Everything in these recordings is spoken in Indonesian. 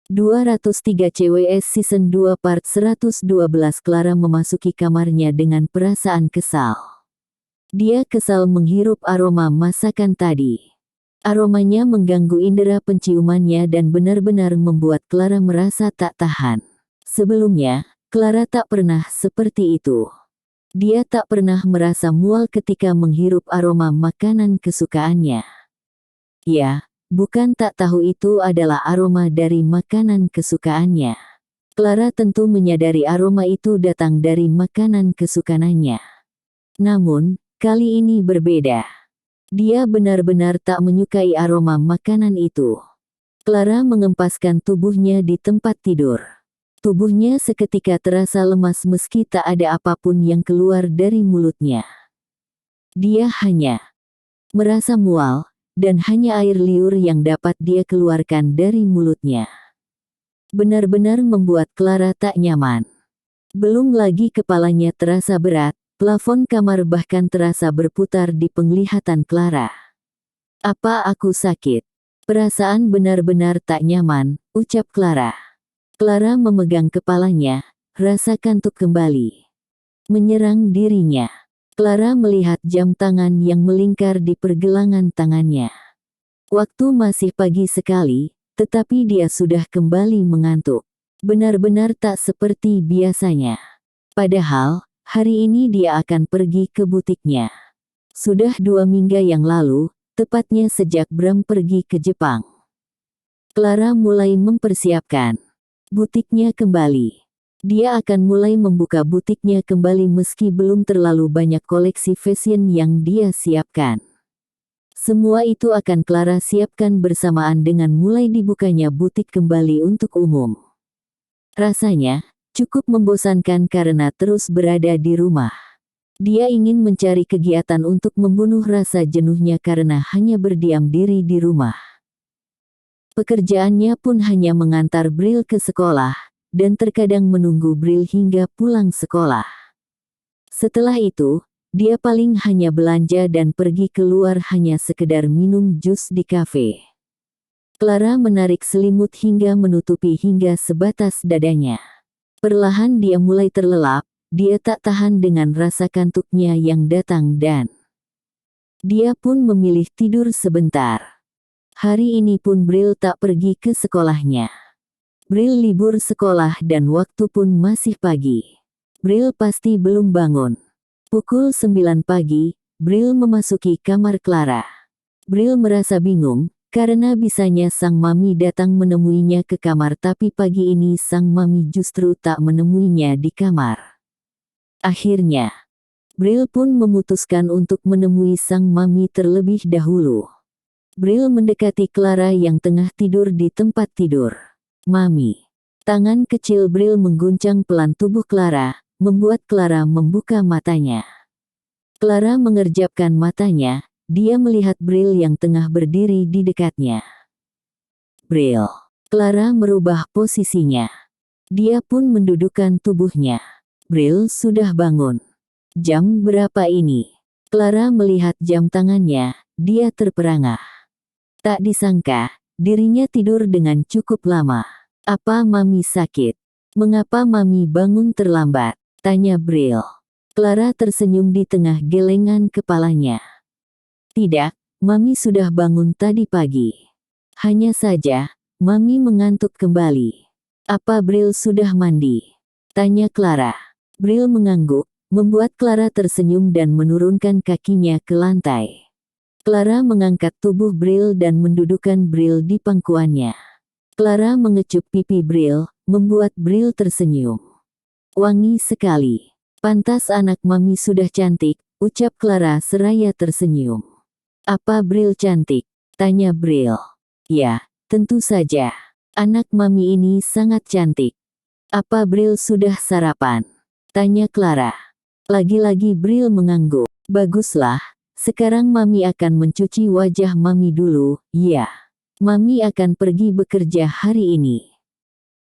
203 CWS Season 2 Part 112. Clara memasuki kamarnya dengan perasaan kesal. Dia kesal menghirup aroma masakan tadi. Aromanya mengganggu indera penciumannya dan benar-benar membuat Clara merasa tak tahan. Sebelumnya, Clara tak pernah seperti itu. Dia tak pernah merasa mual ketika menghirup aroma makanan kesukaannya. Ya, bukan tak tahu itu adalah aroma dari makanan kesukaannya. Clara tentu menyadari aroma itu datang dari makanan kesukaannya. Namun, kali ini berbeda. Dia benar-benar tak menyukai aroma makanan itu. Clara mengempaskan tubuhnya di tempat tidur. Tubuhnya seketika terasa lemas meski tak ada apapun yang keluar dari mulutnya. Dia hanya merasa mual, dan hanya air liur yang dapat dia keluarkan dari mulutnya. Benar-benar membuat Clara tak nyaman. Belum lagi kepalanya terasa berat, plafon kamar bahkan terasa berputar di penglihatan Clara. Apa aku sakit? Perasaan benar-benar tak nyaman, ucap Clara. Clara memegang kepalanya, rasa kantuk kembali menyerang dirinya. Clara melihat jam tangan yang melingkar di pergelangan tangannya. Waktu masih pagi sekali, tetapi dia sudah kembali mengantuk. Benar-benar tak seperti biasanya. Padahal, hari ini dia akan pergi ke butiknya. Sudah 2 minggu yang lalu, tepatnya sejak Bram pergi ke Jepang. Clara mulai mempersiapkan butiknya kembali. Dia akan mulai membuka butiknya kembali meski belum terlalu banyak koleksi fashion yang dia siapkan. Semua itu akan Clara siapkan bersamaan dengan mulai dibukanya butik kembali untuk umum. Rasanya cukup membosankan karena terus berada di rumah. Dia ingin mencari kegiatan untuk membunuh rasa jenuhnya karena hanya berdiam diri di rumah. Pekerjaannya pun hanya mengantar Bril ke sekolah, dan terkadang menunggu Bril hingga pulang sekolah. Setelah itu, dia paling hanya belanja dan pergi keluar hanya sekedar minum jus di kafe. Clara menarik selimut hingga menutupi hingga sebatas dadanya. Perlahan dia mulai terlelap, dia tak tahan dengan rasa kantuknya yang datang dan dia pun memilih tidur sebentar. Hari ini pun Bril tak pergi ke sekolahnya. Bril libur sekolah dan waktu pun masih pagi. Bril pasti belum bangun. Pukul 9 pagi, Bril memasuki kamar Clara. Bril merasa bingung, karena bisanya sang mami datang menemuinya ke kamar tapi pagi ini sang mami justru tak menemuinya di kamar. Akhirnya, Bril pun memutuskan untuk menemui sang mami terlebih dahulu. Bril mendekati Clara yang tengah tidur di tempat tidur. Mami. Tangan kecil Bril mengguncang pelan tubuh Clara, membuat Clara membuka matanya. Clara mengerjapkan matanya, dia melihat Bril yang tengah berdiri di dekatnya. Bril. Clara merubah posisinya. Dia pun mendudukkan tubuhnya. Bril sudah bangun. Jam berapa ini? Clara melihat jam tangannya, dia terperangah. Tak disangka, dirinya tidur dengan cukup lama. Apa mami sakit? Mengapa mami bangun terlambat? Tanya Bril. Clara tersenyum di tengah gelengan kepalanya. Tidak, mami sudah bangun tadi pagi. Hanya saja, mami mengantuk kembali. Apa Bril sudah mandi? Tanya Clara. Bril mengangguk, membuat Clara tersenyum dan menurunkan kakinya ke lantai. Clara mengangkat tubuh Bril dan mendudukkan Bril di pangkuannya. Clara mengecup pipi Bril, membuat Bril tersenyum. Wangi sekali. Pantas anak mami sudah cantik, ucap Clara seraya tersenyum. Apa Bril cantik? Tanya Bril. Ya, tentu saja. Anak mami ini sangat cantik. Apa Bril sudah sarapan? Tanya Clara. Lagi-lagi Bril mengangguk. Baguslah. Sekarang mami akan mencuci wajah mami dulu, ya. Mami akan pergi bekerja hari ini.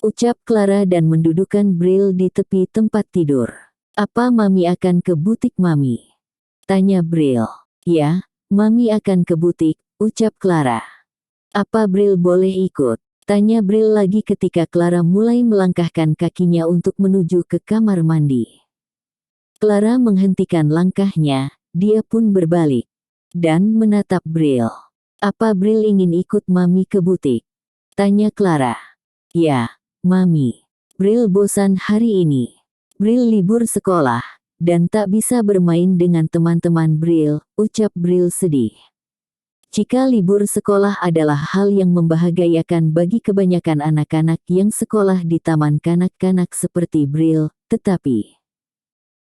Ucap Clara dan mendudukkan Bril di tepi tempat tidur. Apa mami akan ke butik mami? Tanya Bril. Ya, mami akan ke butik, ucap Clara. Apa Bril boleh ikut? Tanya Bril lagi ketika Clara mulai melangkahkan kakinya untuk menuju ke kamar mandi. Clara menghentikan langkahnya, dia pun berbalik dan menatap Bril. Apa Bril ingin ikut Mami ke butik? Tanya Clara. Ya, Mami. Bril bosan hari ini. Bril libur sekolah, dan tak bisa bermain dengan teman-teman Bril, ucap Bril sedih. Jika libur sekolah adalah hal yang membahagiakan bagi kebanyakan anak-anak yang sekolah di taman kanak-kanak seperti Bril, tetapi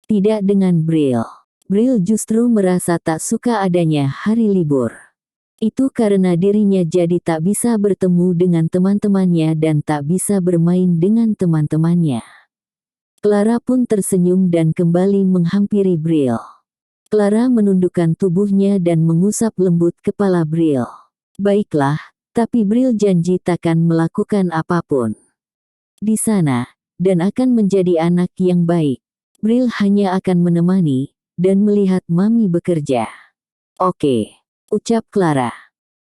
tidak dengan Bril. Bril justru merasa tak suka adanya hari libur. Itu karena dirinya jadi tak bisa bertemu dengan teman-temannya dan tak bisa bermain dengan teman-temannya. Clara pun tersenyum dan kembali menghampiri Bril. Clara menundukkan tubuhnya dan mengusap lembut kepala Bril. Baiklah, tapi Bril janji takkan melakukan apapun di sana, dan akan menjadi anak yang baik. Bril hanya akan menemani, dan melihat Mami bekerja. Oke, ucap Clara.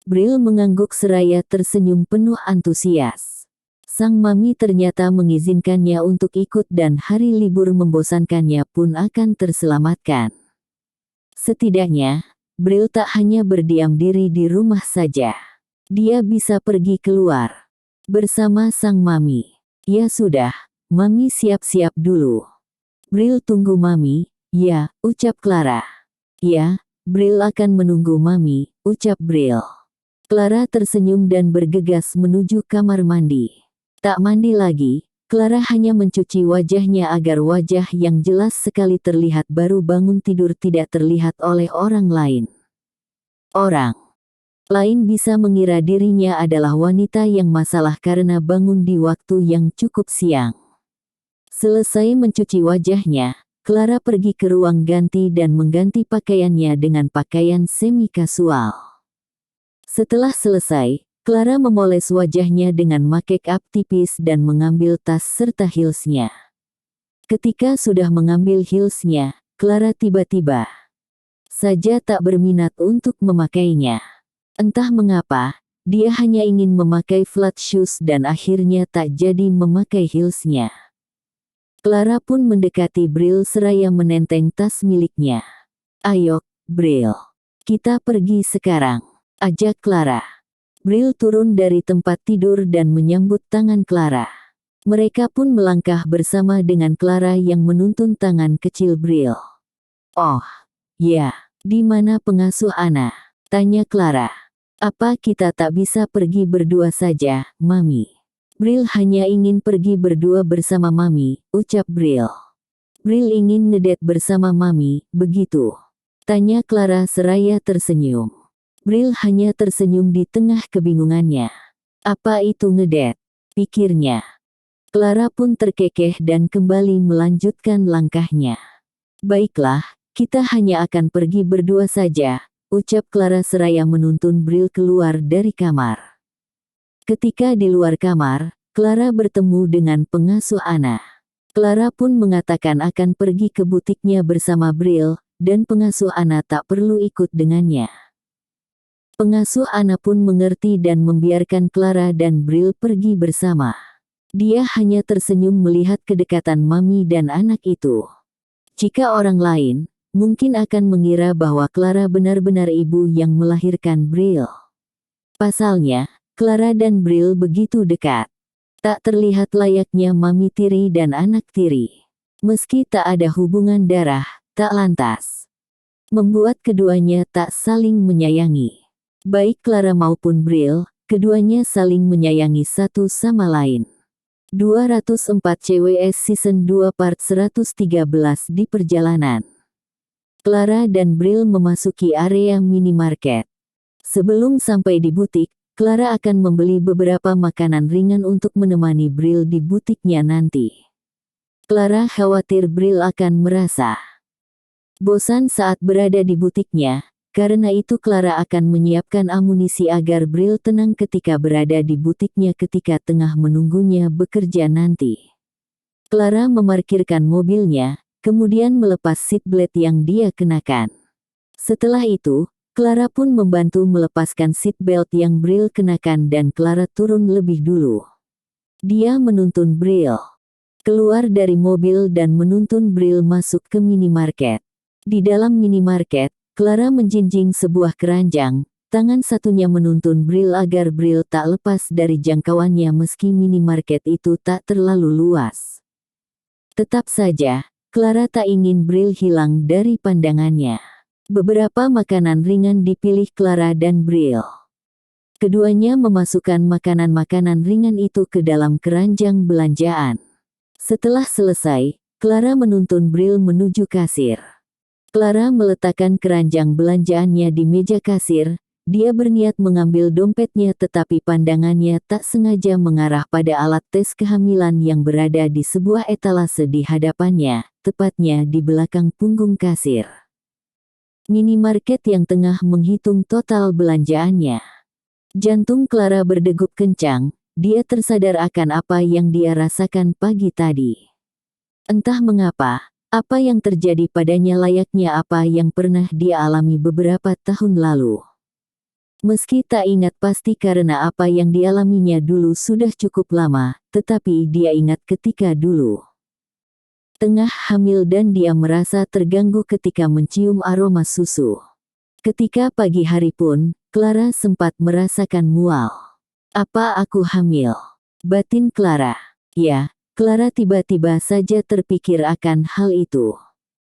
Bril mengangguk seraya tersenyum penuh antusias. Sang Mami ternyata mengizinkannya untuk ikut dan hari libur membosankannya pun akan terselamatkan. Setidaknya, Bril tak hanya berdiam diri di rumah saja. Dia bisa pergi keluar bersama sang Mami. Ya sudah, Mami siap-siap dulu. Bril tunggu Mami, ya, ucap Clara. Ya, Bril akan menunggu Mami, ucap Bril. Clara tersenyum dan bergegas menuju kamar mandi. Tak mandi lagi, Clara hanya mencuci wajahnya agar wajah yang jelas sekali terlihat baru bangun tidur tidak terlihat oleh orang lain. Orang lain bisa mengira dirinya adalah wanita yang masalah karena bangun di waktu yang cukup siang. Selesai mencuci wajahnya, Clara pergi ke ruang ganti dan mengganti pakaiannya dengan pakaian semi-kasual. Setelah selesai, Clara memoles wajahnya dengan make up tipis dan mengambil tas serta heelsnya. Ketika sudah mengambil heelsnya, Clara tiba-tiba saja tak berminat untuk memakainya. Entah mengapa, dia hanya ingin memakai flat shoes dan akhirnya tak jadi memakai heelsnya. Clara pun mendekati Bril seraya menenteng tas miliknya. Ayo, Bril. Kita pergi sekarang, ajak Clara. Bril turun dari tempat tidur dan menyambut tangan Clara. Mereka pun melangkah bersama dengan Clara yang menuntun tangan kecil Bril. Oh, ya, di mana pengasuh Ana? Tanya Clara. Apa kita tak bisa pergi berdua saja, Mami? Bril hanya ingin pergi berdua bersama Mami, ucap Bril. Bril ingin ngedate bersama Mami, begitu? Tanya Clara seraya tersenyum. Bril hanya tersenyum di tengah kebingungannya. Apa itu ngedate? Pikirnya. Clara pun terkekeh dan kembali melanjutkan langkahnya. Baiklah, kita hanya akan pergi berdua saja, ucap Clara seraya menuntun Bril keluar dari kamar. Ketika di luar kamar, Clara bertemu dengan pengasuh Ana. Clara pun mengatakan akan pergi ke butiknya bersama Bril, dan pengasuh Ana tak perlu ikut dengannya. Pengasuh Ana pun mengerti dan membiarkan Clara dan Bril pergi bersama. Dia hanya tersenyum melihat kedekatan Mami dan anak itu. Jika orang lain, mungkin akan mengira bahwa Clara benar-benar ibu yang melahirkan Bril. Pasalnya, Clara dan Bril begitu dekat. Tak terlihat layaknya Mami tiri dan anak tiri. Meski tak ada hubungan darah, tak lantas membuat keduanya tak saling menyayangi. Baik Clara maupun Bril, keduanya saling menyayangi satu sama lain. 204 CWS Season 2 Part 113 di perjalanan. Clara dan Bril memasuki area minimarket. Sebelum sampai di butik, Clara akan membeli beberapa makanan ringan untuk menemani Bril di butiknya nanti. Clara khawatir Bril akan merasa bosan saat berada di butiknya. Karena itu Clara akan menyiapkan amunisi agar Bril tenang ketika berada di butiknya ketika tengah menunggunya bekerja nanti. Clara memarkirkan mobilnya, kemudian melepas seatbelt yang dia kenakan. Setelah itu, Clara pun membantu melepaskan seat belt yang Bril kenakan dan Clara turun lebih dulu. Dia menuntun Bril keluar dari mobil dan menuntun Bril masuk ke minimarket. Di dalam minimarket, Clara menjinjing sebuah keranjang, tangan satunya menuntun Bril agar Bril tak lepas dari jangkauannya meski minimarket itu tak terlalu luas. Tetap saja, Clara tak ingin Bril hilang dari pandangannya. Beberapa makanan ringan dipilih Clara dan Bril. Keduanya memasukkan makanan-makanan ringan itu ke dalam keranjang belanjaan. Setelah selesai, Clara menuntun Bril menuju kasir. Clara meletakkan keranjang belanjaannya di meja kasir. Dia berniat mengambil dompetnya tetapi pandangannya tak sengaja mengarah pada alat tes kehamilan yang berada di sebuah etalase di hadapannya, tepatnya di belakang punggung kasir minimarket yang tengah menghitung total belanjaannya. Jantung Clara berdegup kencang, dia tersadar akan apa yang dia rasakan pagi tadi. Entah mengapa, apa yang terjadi padanya layaknya apa yang pernah dia alami beberapa tahun lalu. Meski tak ingat pasti karena apa yang dialaminya dulu sudah cukup lama, tetapi dia ingat ketika dulu tengah hamil dan dia merasa terganggu ketika mencium aroma susu. Ketika pagi hari pun, Clara sempat merasakan mual. Apa aku hamil? Batin Clara. Ya, Clara tiba-tiba saja terpikir akan hal itu.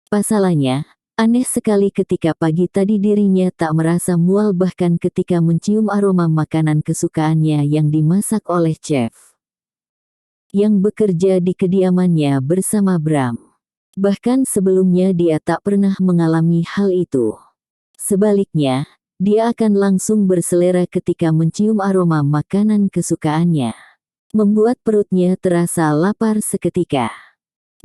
Pasalnya, aneh sekali ketika pagi tadi dirinya tak merasa mual bahkan ketika mencium aroma makanan kesukaannya yang dimasak oleh chef yang bekerja di kediamannya bersama Bram. Bahkan sebelumnya dia tak pernah mengalami hal itu. Sebaliknya, dia akan langsung berselera ketika mencium aroma makanan kesukaannya. Membuat perutnya terasa lapar seketika.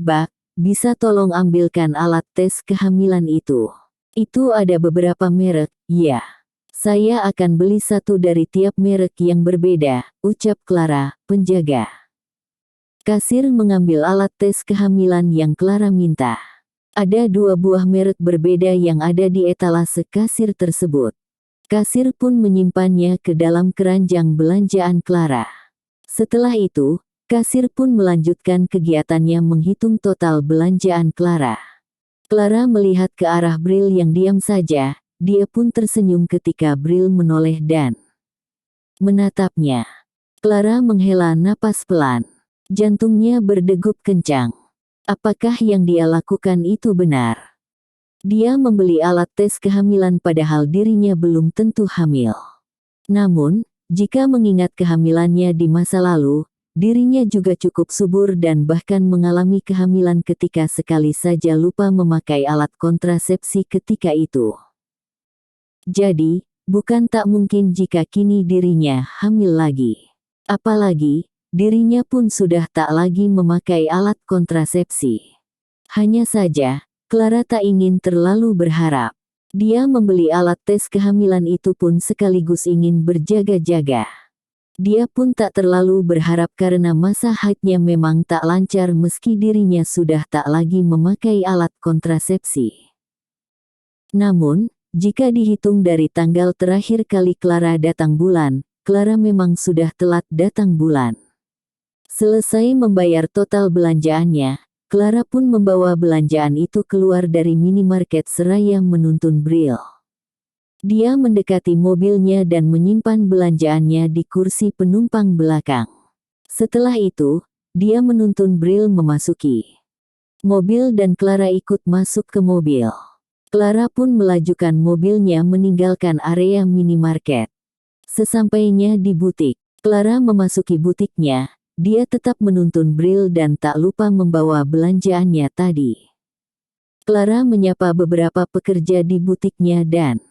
Bak, bisa tolong ambilkan alat tes kehamilan itu? Itu ada beberapa merek, ya. Saya akan beli satu dari tiap merek yang berbeda, ucap Clara, penjaga. Kasir mengambil alat tes kehamilan yang Clara minta. Ada 2 buah merek berbeda yang ada di etalase kasir tersebut. Kasir pun menyimpannya ke dalam keranjang belanjaan Clara. Setelah itu, kasir pun melanjutkan kegiatannya menghitung total belanjaan Clara. Clara melihat ke arah Bril yang diam saja, dia pun tersenyum ketika Bril menoleh dan menatapnya. Clara menghela napas pelan. Jantungnya berdegup kencang. Apakah yang dia lakukan itu benar? Dia membeli alat tes kehamilan padahal dirinya belum tentu hamil. Namun, jika mengingat kehamilannya di masa lalu, dirinya juga cukup subur dan bahkan mengalami kehamilan ketika sekali saja lupa memakai alat kontrasepsi ketika itu. Jadi, bukan tak mungkin jika kini dirinya hamil lagi. Apalagi, dirinya pun sudah tak lagi memakai alat kontrasepsi. Hanya saja, Clara tak ingin terlalu berharap. Dia membeli alat tes kehamilan itu pun sekaligus ingin berjaga-jaga. Dia pun tak terlalu berharap karena masa haidnya memang tak lancar meski dirinya sudah tak lagi memakai alat kontrasepsi. Namun, jika dihitung dari tanggal terakhir kali Clara datang bulan, Clara memang sudah telat datang bulan. Selesai membayar total belanjaannya, Clara pun membawa belanjaan itu keluar dari minimarket seraya menuntun Bril. Dia mendekati mobilnya dan menyimpan belanjaannya di kursi penumpang belakang. Setelah itu, dia menuntun Bril memasuki mobil dan Clara ikut masuk ke mobil. Clara pun melajukan mobilnya meninggalkan area minimarket. Sesampainya di butik, Clara memasuki butiknya. Dia tetap menuntun Bril dan tak lupa membawa belanjaannya tadi. Clara menyapa beberapa pekerja di butiknya dan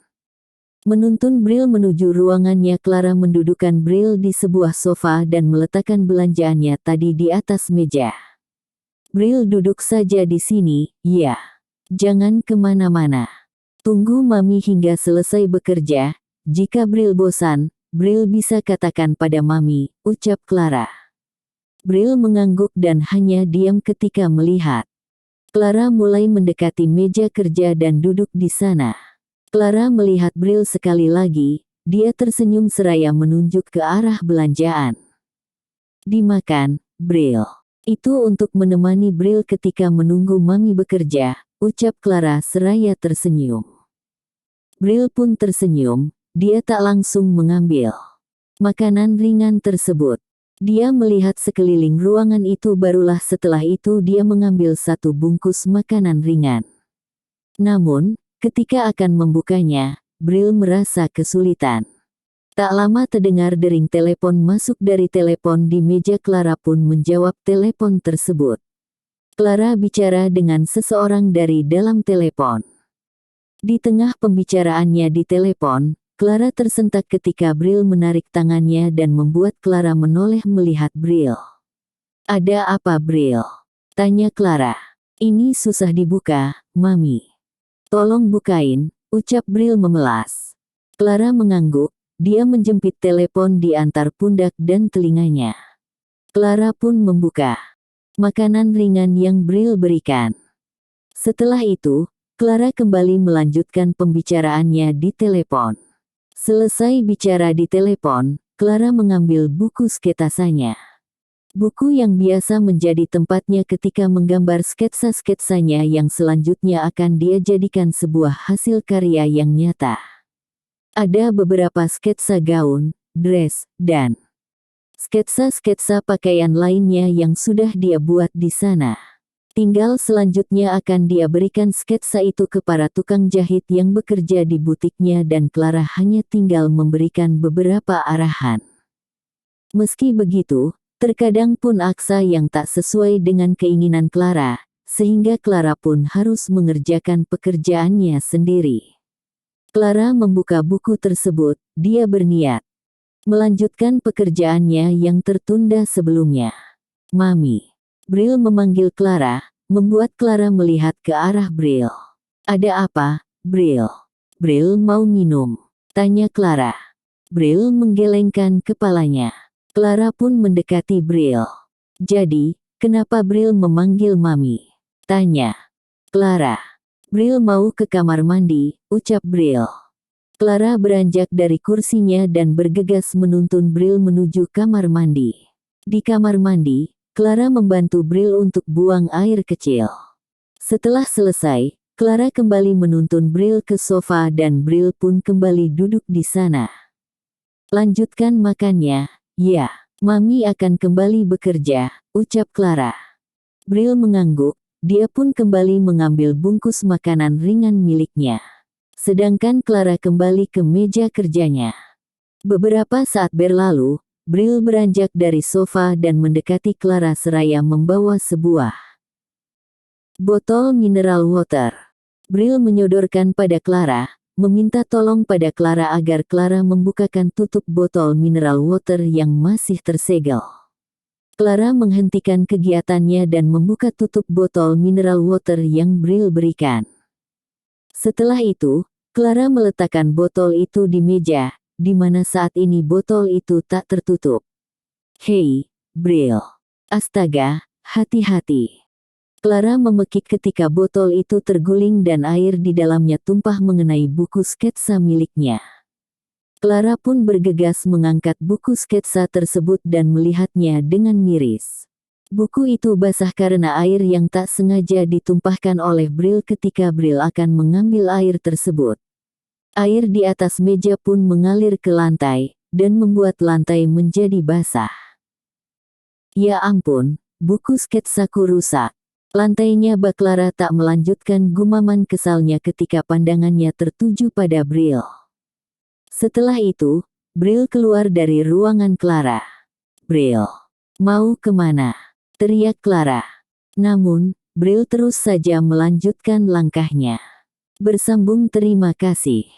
menuntun Bril menuju ruangannya. Clara mendudukkan Bril di sebuah sofa dan meletakkan belanjaannya tadi di atas meja. Bril duduk saja di sini, ya. Jangan kemana-mana. Tunggu Mami hingga selesai bekerja. Jika Bril bosan, Bril bisa katakan pada Mami, ucap Clara. Bril mengangguk dan hanya diam ketika melihat Clara mulai mendekati meja kerja dan duduk di sana. Clara melihat Bril sekali lagi, dia tersenyum seraya menunjuk ke arah belanjaan. Dimakan, Bril. Itu untuk menemani Bril ketika menunggu Mami bekerja, ucap Clara seraya tersenyum. Bril pun tersenyum, dia tak langsung mengambil makanan ringan tersebut. Dia melihat sekeliling ruangan itu, barulah setelah itu dia mengambil satu bungkus makanan ringan. Namun, ketika akan membukanya, Bril merasa kesulitan. Tak lama terdengar dering telepon masuk dari telepon di meja. Clara pun menjawab telepon tersebut. Clara bicara dengan seseorang dari dalam telepon. Di tengah pembicaraannya di telepon, Clara tersentak ketika Bril menarik tangannya dan membuat Clara menoleh melihat Bril. "Ada apa, Bril?" tanya Clara. "Ini susah dibuka, Mami." "Tolong bukain," ucap Bril memelas. Clara mengangguk, dia menjepit telepon di antar pundak dan telinganya. Clara pun membuka makanan ringan yang Bril berikan. Setelah itu, Clara kembali melanjutkan pembicaraannya di telepon. Selesai bicara di telepon, Clara mengambil buku sketsanya. Buku yang biasa menjadi tempatnya ketika menggambar sketsa-sketsanya yang selanjutnya akan dia jadikan sebuah hasil karya yang nyata. Ada beberapa sketsa gaun, dress, dan sketsa-sketsa pakaian lainnya yang sudah dia buat di sana. Tinggal selanjutnya akan dia berikan sketsa itu ke para tukang jahit yang bekerja di butiknya dan Clara hanya tinggal memberikan beberapa arahan. Meski begitu, terkadang pun aksa yang tak sesuai dengan keinginan Clara, sehingga Clara pun harus mengerjakan pekerjaannya sendiri. Clara membuka buku tersebut, dia berniat melanjutkan pekerjaannya yang tertunda sebelumnya. "Mami." Bril memanggil Clara, membuat Clara melihat ke arah Bril. "Ada apa, Bril?" "Bril mau minum?" tanya Clara. Bril menggelengkan kepalanya. Clara pun mendekati Bril. "Jadi, kenapa Bril memanggil Mami?" tanya Clara. "Bril mau ke kamar mandi," ucap Bril. Clara beranjak dari kursinya dan bergegas menuntun Bril menuju kamar mandi. Di kamar mandi, Clara membantu Bril untuk buang air kecil. Setelah selesai, Clara kembali menuntun Bril ke sofa dan Bril pun kembali duduk di sana. "Lanjutkan makannya, ya. Mami akan kembali bekerja," ucap Clara. Bril mengangguk, dia pun kembali mengambil bungkus makanan ringan miliknya. Sedangkan Clara kembali ke meja kerjanya. Beberapa saat berlalu, Bril beranjak dari sofa dan mendekati Clara seraya membawa sebuah botol mineral water. Bril menyodorkan pada Clara, meminta tolong pada Clara agar Clara membukakan tutup botol mineral water yang masih tersegel. Clara menghentikan kegiatannya dan membuka tutup botol mineral water yang Bril berikan. Setelah itu, Clara meletakkan botol itu di meja, di mana saat ini botol itu tak tertutup. "Hei, Bril. Astaga, hati-hati." Clara memekik ketika botol itu terguling dan air di dalamnya tumpah mengenai buku sketsa miliknya. Clara pun bergegas mengangkat buku sketsa tersebut dan melihatnya dengan miris. Buku itu basah karena air yang tak sengaja ditumpahkan oleh Bril ketika Bril akan mengambil air tersebut. Air di atas meja pun mengalir ke lantai, dan membuat lantai menjadi basah. "Ya ampun, buku sketsaku rusak." Lantainya bak. Clara tak melanjutkan gumaman kesalnya ketika pandangannya tertuju pada Bril. Setelah itu, Bril keluar dari ruangan Clara. "Bril, mau kemana?" teriak Clara. Namun, Bril terus saja melanjutkan langkahnya. Bersambung. Terima kasih.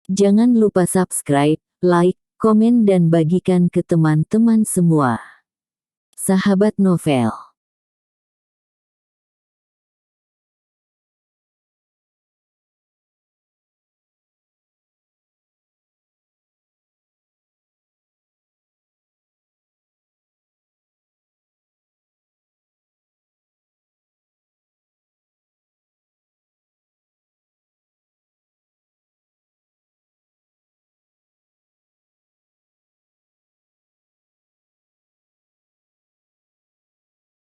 Jangan lupa subscribe, like, komen dan bagikan ke teman-teman semua. Sahabat novel.